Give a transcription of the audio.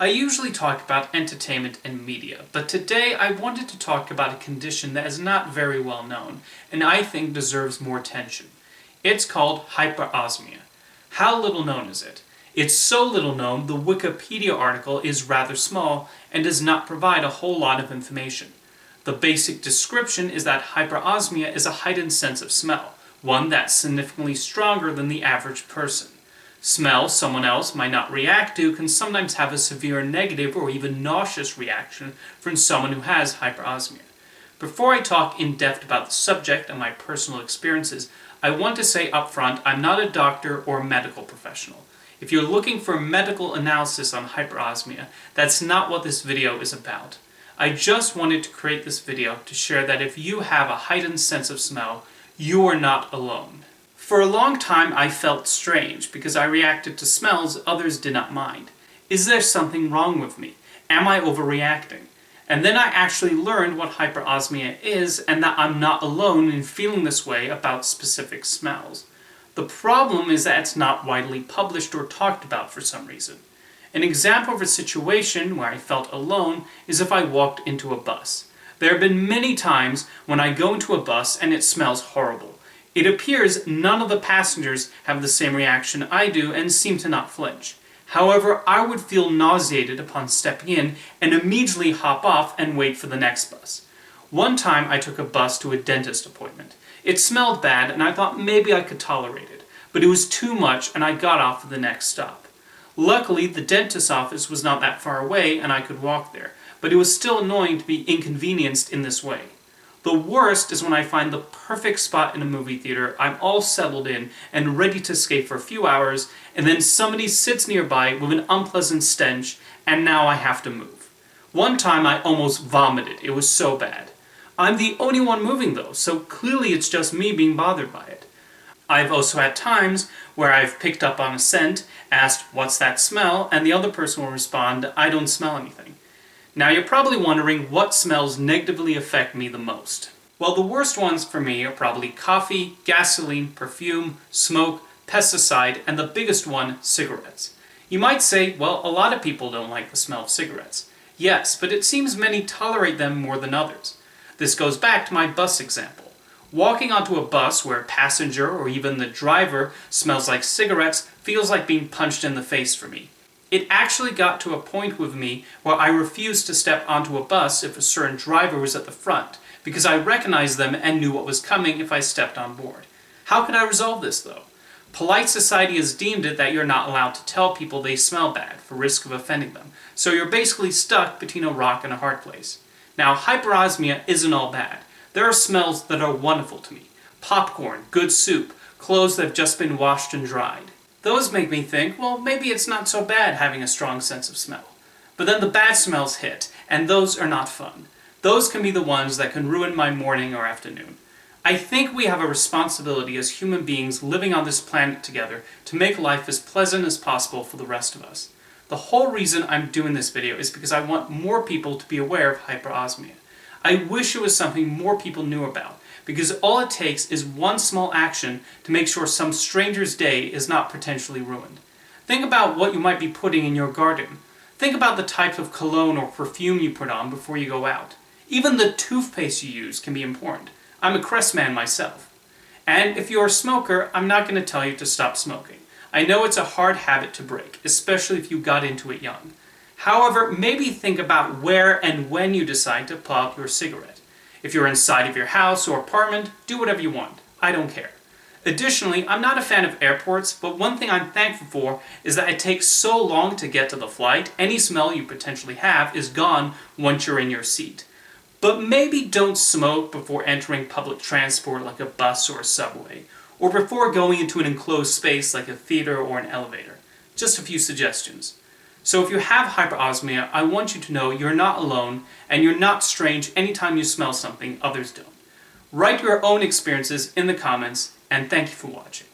I usually talk about entertainment and media, but today I wanted to talk about a condition that is not very well known, and I think deserves more attention. It's called hyperosmia. How little known is it? It's so little known, the Wikipedia article is rather small and does not provide a whole lot of information. The basic description is that hyperosmia is a heightened sense of smell, one that's significantly stronger than the average person. Smell someone else might not react to can sometimes have a severe negative or even nauseous reaction from someone who has hyperosmia. Before I talk in depth about the subject and my personal experiences, I want to say up front I'm not a doctor or medical professional. If you're looking for medical analysis on hyperosmia, that's not what this video is about. I just wanted to create this video to share that if you have a heightened sense of smell, you are not alone. For a long time I felt strange because I reacted to smells others did not mind. Is there something wrong with me? Am I overreacting? And then I actually learned what hyperosmia is and that I'm not alone in feeling this way about specific smells. The problem is that it's not widely published or talked about for some reason. An example of a situation where I felt alone is if I walked into a bus. There have been many times when I go into a bus and it smells horrible. It appears none of the passengers have the same reaction I do and seem to not flinch. However, I would feel nauseated upon stepping in and immediately hop off and wait for the next bus. One time I took a bus to a dentist appointment. It smelled bad and I thought maybe I could tolerate it, but it was too much and I got off at the next stop. Luckily, the dentist's office was not that far away and I could walk there, but it was still annoying to be inconvenienced in this way. The worst is when I find the perfect spot in a movie theater, I'm all settled in and ready to escape for a few hours, and then somebody sits nearby with an unpleasant stench, and now I have to move. One time I almost vomited, it was so bad. I'm the only one moving though, so clearly it's just me being bothered by it. I've also had times where I've picked up on a scent, asked, "What's that smell?" and the other person will respond, "I don't smell anything." Now you're probably wondering what smells negatively affect me the most. Well, the worst ones for me are probably coffee, gasoline, perfume, smoke, pesticide, and the biggest one, cigarettes. You might say, well, a lot of people don't like the smell of cigarettes. Yes, but it seems many tolerate them more than others. This goes back to my bus example. Walking onto a bus where a passenger or even the driver smells like cigarettes feels like being punched in the face for me. It actually got to a point with me where I refused to step onto a bus if a certain driver was at the front, because I recognized them and knew what was coming if I stepped on board. How could I resolve this though? Polite society has deemed it that you're not allowed to tell people they smell bad for risk of offending them, so you're basically stuck between a rock and a hard place. Now, hyperosmia isn't all bad. There are smells that are wonderful to me. Popcorn, good soup, clothes that have just been washed and dried. Those make me think, well, maybe it's not so bad having a strong sense of smell. But then the bad smells hit, and those are not fun. Those can be the ones that can ruin my morning or afternoon. I think we have a responsibility as human beings living on this planet together to make life as pleasant as possible for the rest of us. The whole reason I'm doing this video is because I want more people to be aware of hyperosmia. I wish it was something more people knew about, because all it takes is one small action to make sure some stranger's day is not potentially ruined. Think about what you might be putting in your garden. Think about the type of cologne or perfume you put on before you go out. Even the toothpaste you use can be important. I'm a Crest man myself. And if you're a smoker, I'm not going to tell you to stop smoking. I know it's a hard habit to break, especially if you got into it young. However, maybe think about where and when you decide to pull out your cigarette. If you're inside of your house or apartment, do whatever you want. I don't care. Additionally, I'm not a fan of airports, but one thing I'm thankful for is that it takes so long to get to the flight, any smell you potentially have is gone once you're in your seat. But maybe don't smoke before entering public transport like a bus or a subway, or before going into an enclosed space like a theater or an elevator. Just a few suggestions. So if you have hyperosmia, I want you to know you're not alone and you're not strange anytime you smell something others don't. Write your own experiences in the comments, and thank you for watching.